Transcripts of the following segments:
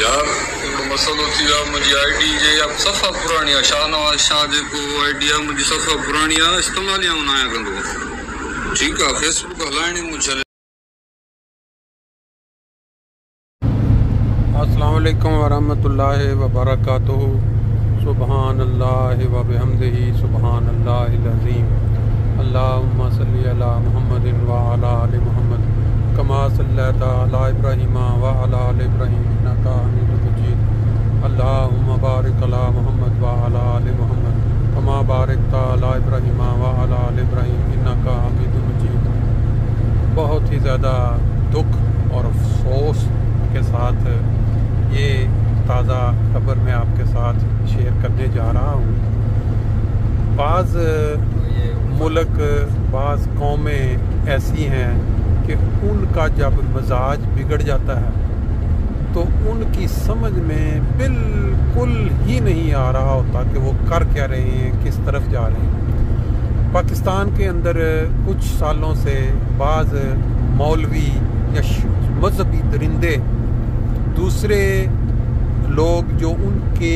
यार मसलो थी वियो आहे मुंहिंजी आई डी जे सफ़ा पुराणी आहे शाहनवाज़ शाह जेको आई डी आहे मुंहिंजी सफ़ा पुराणी आहे इस्तेमालु ई न आहियां कंदो ठीकु आहे फेसबुक हलाइण ई मूं छॾे। अस्सलामु अलैकुम वरहमतुल्लाहि वबरकातुहू सुबहानल्लाहि व बिहम्दिही सुबहानल्लाहिल अज़ीम अल्लाहुम्मा सल्लि अला मुहम्मदिन व अला आलि मुहम्मद कमा सल्लैता अला इब्राहीम व अला आलि इब्राहीम इन्नका हमीदुम मजीद अल्लाहुम्मा बारिक अला मुहम्मद व अला आलि मुहम्मद कमा बारकता अला इब्राहीम व अला आलि इब्राहीम इन्नका हमीदुम मजीद। बहुत ही ज़्यादा दुख और अफसोस के साथ ये ताज़ा खबर मैं आपके साथ शेयर करने जा रहा हूँ। बाज़ मुल्क बाज़ कौमें ऐसी हैं कि उनका जब मजाज बिगड़ जाता है तो उनकी समझ में बिल्कुल ही नहीं आ रहा होता कि वो कर क्या रहे हैं, किस तरफ जा रहे हैं। पाकिस्तान के अंदर कुछ सालों से बाज़ मौलवी या मजहबी दरिंदे दूसरे लोग जो उनके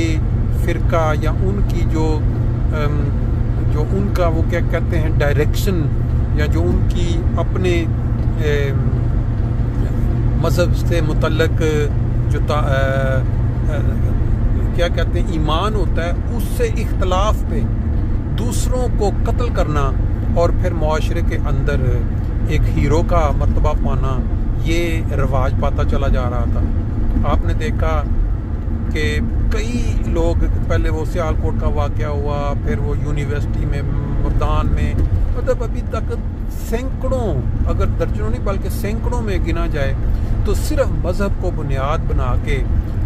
फ़िरका या उनकी जो उनका वो क्या कहते हैं डायरेक्शन या जो उनकी अपने मज़हब से मुतल्लक जो क्या कहते हैं ईमान होता है उससे इख्तलाफ पे दूसरों को कत्ल करना और फिर मुआशरे के अंदर एक हीरो का मर्तबा पाना ये रवाज पाता चला जा रहा था। आपने देखा कि कई लोग पहले वो सियालकोट का वाक़या हुआ, फिर वो यूनिवर्सिटी में मुर्दान में, मतलब अभी तक सैकड़ों अगर दर्जनों नहीं बल्कि सैकड़ों में गिना जाए तो सिर्फ मज़हब को बुनियाद बना के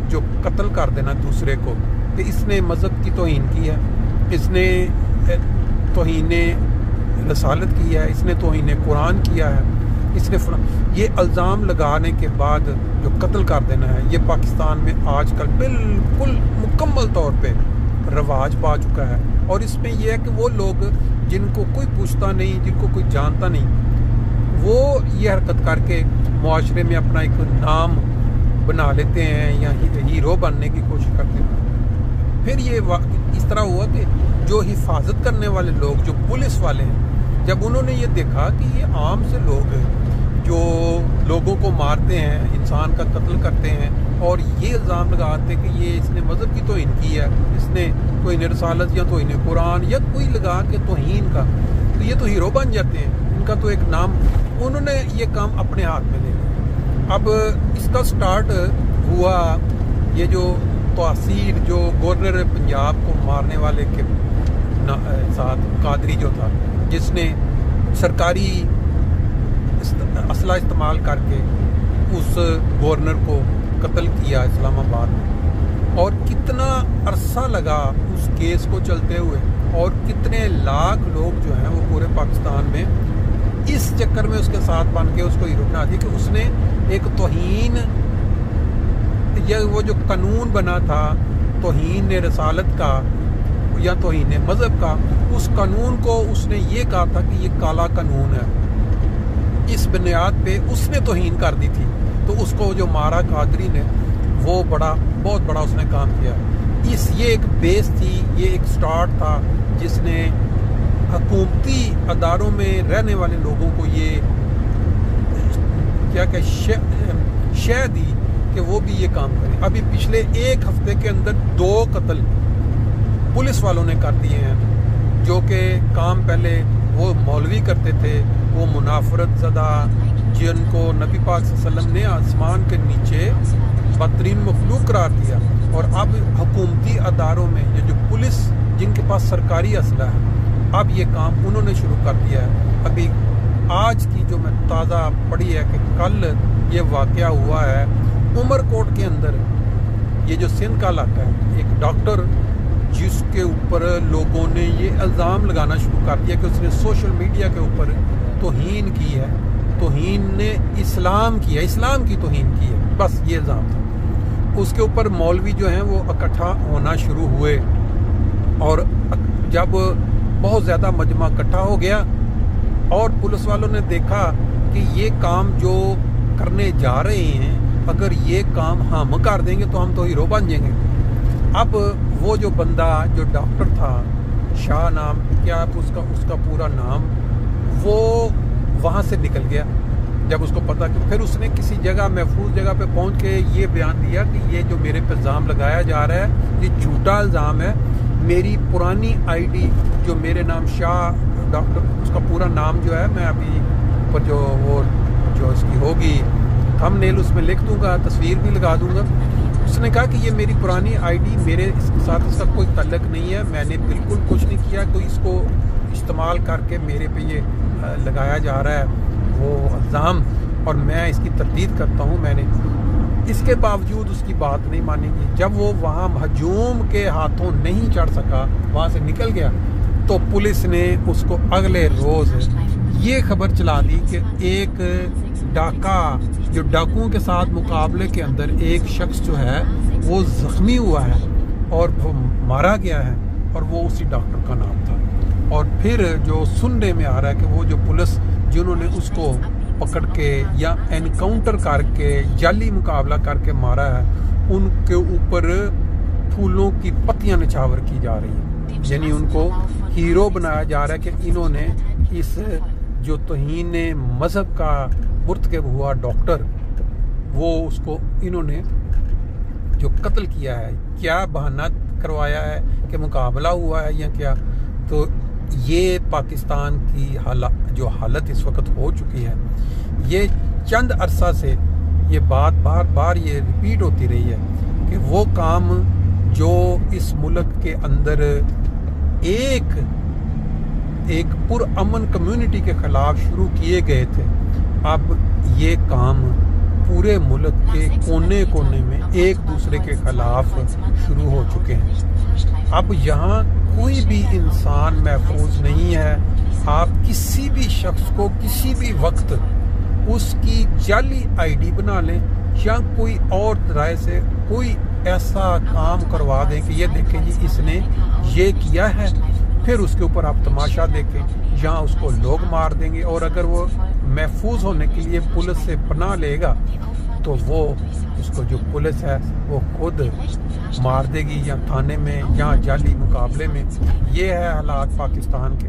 जो कत्ल कर देना दूसरे को कि इसने मज़हब की तौहीन की है, इसने तौहीन रसालत की है, इसने तौहीन कुरान किया है, इसने ये इल्ज़ाम लगाने के बाद जो कत्ल कर देना है ये पाकिस्तान में आजकल बिल्कुल मुकम्मल तौर पे रवाज पा चुका है। और इसमें यह है कि वो लोग जिनको कोई पूछता नहीं, जिनको कोई जानता नहीं, वो ये हरकत करके मुआशरे में अपना एक नाम बना लेते हैं या हीरो बनने की कोशिश करते हैं। फिर ये इस तरह हुआ कि जो हिफाजत करने वाले लोग जो पुलिस वाले हैं जब उन्होंने ये देखा कि ये आम से लोग जो लोगों को मारते हैं, इंसान का कत्ल करते हैं और ये इल्ज़ाम लगाते कि ये इसने मज़हब की तौहीन की है, इसने तौहीन रसालत या तौहीन कुरान या कोई लगा के तौहीन का, तो ये तो हीरो बन जाते हैं, इनका तो एक नाम, उन्होंने ये काम अपने हाथ में ले लिया। अब इसका स्टार्ट हुआ ये जो तहसीर जो गवर्नर पंजाब को मारने वाले के साथ कादरी जो था जिसने सरकारी असला इस्तेमाल करके उस गवर्नर को कत्ल किया इस्लामाबाद में, और कितना अरसा लगा उस केस को चलते हुए और कितने लाख लोग जो हैं वो पूरे पाकिस्तान में इस चक्कर में उसके साथ बन के उसको हीरो बना दिया कि उसने एक तौहीन या वो जो कानून बना था तौहीन रसालत का या तौहीन मज़हब का, उस कानून को उसने ये कहा था कि ये काला कानून है, इस बुनियाद पे उसने तौहीन कर दी थी। तो उसको जो मारा कादरी ने वो बहुत बड़ा उसने काम किया। ये एक बेस थी, ये एक स्टार्ट था जिसने हुकूमती अदारों में रहने वाले लोगों को ये क्या शय दी कि वो भी ये काम करें। अभी पिछले एक हफ्ते के अंदर 2 कत्ल पुलिस वालों ने कर दिए हैं, जो कि काम पहले वो मौलवी करते थे, वो मुनाफरत ज़दा जिनको नबी पाक सल्लल्लाहु अलैहि वसल्लम ने आसमान के नीचे बदतरीन मखलूक करार दिया, और अब हुकूमती अदारों में ये जो पुलिस जिनके पास सरकारी असला है अब ये काम उन्होंने शुरू कर दिया है। अभी आज की जो मैं ताज़ा पढ़ी है कि कल ये वाक़या हुआ है उमरकोट के अंदर, ये जो सिंध का इलाका है, एक डॉक्टर जिसके ऊपर लोगों ने ये इल्ज़ाम लगाना शुरू कर दिया कि उसने सोशल मीडिया के ऊपर तौहीन की है, तौहीन ने इस्लाम की है, इस्लाम की तौहीन की है, बस ये इल्ज़ाम था। उसके ऊपर मौलवी जो हैं वो इकट्ठा होना शुरू हुए और जब बहुत ज़्यादा मजमा इकट्ठा हो गया और पुलिस वालों ने देखा कि ये काम जो करने जा रहे हैं اگر یہ کام ہم کر دیں گے تو ہم تو ہیرو بن جائیں گے۔ اب وہ جو بندہ جو ڈاکٹر تھا، شاہ نام، کیا اس کا پورا نام، وہ وہاں سے نکل گیا جب اس کو پتا کہ پھر اس نے کسی جگہ محفوظ جگہ پہ پہنچ کے یہ بیان دیا کہ یہ جو میرے پہ الزام لگایا جا رہا ہے یہ جھوٹا الزام ہے، میری پرانی آئی ڈی جو میرے نام شاہ ڈاکٹر، اس کا پورا نام جو ہے میں ابھی اوپر جو اس کی ہوگی تھم نیل اس میں لکھ دوں گا، تصویر بھی لگا دوں گا۔ اس نے کہا کہ یہ میری پرانی آئی ڈی، میرے اس کے ساتھ اس کا کوئی تعلق نہیں ہے، میں نے بالکل کچھ نہیں کیا، کوئی اس کو استعمال کر کے میرے پہ یہ لگایا جا رہا ہے وہ الزام، اور میں اس کی تردید کرتا ہوں۔ میں نے اس کے باوجود اس کی بات نہیں مانی گی۔ جب وہ وہاں ہجوم کے ہاتھوں نہیں چڑھ سکا، وہاں سے نکل گیا، تو پولیس نے اس کو اگلے روز یہ خبر چلا دی کہ ایک ڈاکہ جو ڈاکوؤں کے ساتھ مقابلے کے اندر ایک شخص جو ہے وہ زخمی ہوا ہے اور وہ مارا گیا ہے، اور وہ اسی ڈاکٹر کا نام تھا۔ اور پھر جو سننے میں آ رہا ہے کہ وہ جو پولیس جنہوں نے اس کو پکڑ کے یا انکاؤنٹر کر کے جعلی مقابلہ کر کے مارا ہے، ان کے اوپر پھولوں کی پتیاں نچھاور کی جا رہی ہیں، یعنی ان کو ہیرو بنایا جا رہا ہے کہ انہوں نے اس جو توہین مذہب کا مرتکب ہوا ڈاکٹر، وہ اس کو انہوں نے جو قتل کیا ہے، کیا بہانہ کروایا ہے کہ مقابلہ ہوا ہے یا کیا۔ تو یہ پاکستان کی جو حالت اس وقت ہو چکی ہے، یہ چند عرصہ سے یہ بات بار بار یہ ریپیٹ ہوتی رہی ہے کہ وہ کام جو اس ملک کے اندر ایک پرامن کمیونٹی کے خلاف شروع کیے گئے تھے، اب یہ کام پورے ملک کے کونے کونے میں ایک دوسرے کے خلاف شروع ہو چکے ہیں۔ اب یہاں کوئی بھی انسان محفوظ نہیں ہے۔ آپ کسی بھی شخص کو کسی بھی وقت اس کی جعلی آئی ڈی بنا لیں یا کوئی اور رائے سے کوئی ایسا کام کروا دیں کہ یہ دیکھیں جی اس نے یہ کیا ہے، پھر اس کے اوپر آپ تماشا دیکھیں، یا اس کو لوگ مار دیں گے، اور اگر وہ محفوظ ہونے کے لیے پولیس سے پناہ لے گا تو وہ اس کو جو پولیس ہے وہ خود مار دے گی، یا تھانے میں یا جعلی مقابلے میں۔ یہ ہے حالات پاکستان کے۔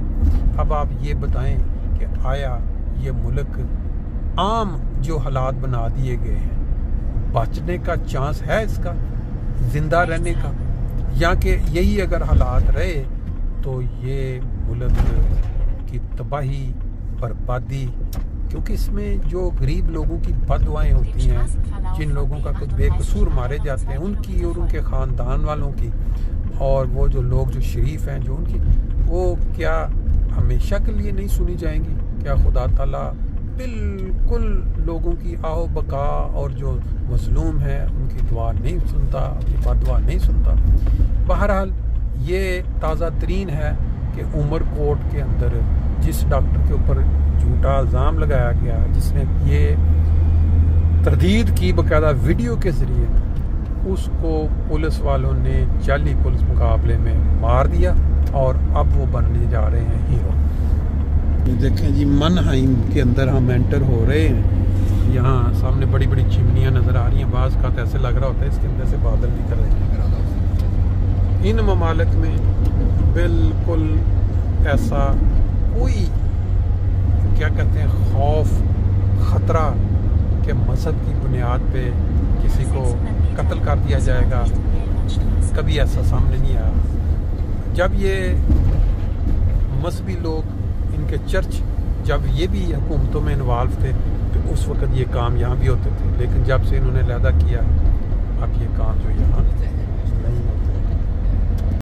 اب آپ یہ بتائیں کہ آیا یہ ملک عام جو حالات بنا دیے گئے ہیں، بچنے کا چانس ہے اس کا، زندہ رہنے کا، یا کہ یہی اگر حالات رہے تو یہ ملک کی تباہی، بربادی، کیونکہ اس میں جو غریب لوگوں کی بد دعائیں ہوتی ہیں، جن لوگوں کا کچھ بے قصور مارے جاتے ہیں، ان کی اور ان کے خاندان والوں کی، اور وہ جو لوگ جو شریف ہیں جو ان کی، وہ کیا ہمیشہ کے لیے نہیں سنی جائیں گی؟ کیا خدا تعالیٰ بالکل لوگوں کی آہو بقا اور جو مظلوم ہیں ان کی دعا نہیں سنتا، اپنی بد دعا نہیں سنتا؟ بہرحال یہ تازہ ترین ہے کہ عمر کوٹ کے اندر جس ڈاکٹر کے اوپر جھوٹا الزام لگایا گیا، جس نے یہ تردید کی باقاعدہ ویڈیو کے ذریعے، اس کو پولیس والوں نے جعلی پولیس مقابلے میں مار دیا، اور اب وہ بننے جا رہے ہیں ہیرو۔ دیکھیں جی، منہائم کے اندر ہم انٹر ہو رہے ہیں۔ یہاں سامنے بڑی بڑی چمنیاں نظر آ رہی ہیں، بعض کا ایسے لگ رہا ہوتا ہے اس کے اندر سے بادل نکل رہے ہیں۔ ان ممالک میں بالکل ایسا کوئی کیا کہتے ہیں خوف، خطرہ کہ مذہب کی بنیاد پہ کسی کو قتل کر دیا جائے گا، کبھی ایسا سامنے نہیں آیا۔ جب یہ مذہبی لوگ، ان کے چرچ، جب یہ بھی حکومتوں میں انوالو تھے تو اس وقت یہ کام یہاں بھی ہوتے تھے، لیکن جب سے انہوں نے علیحدہ کیا، اب یہ کام جو یہاں نہیں ہوتے۔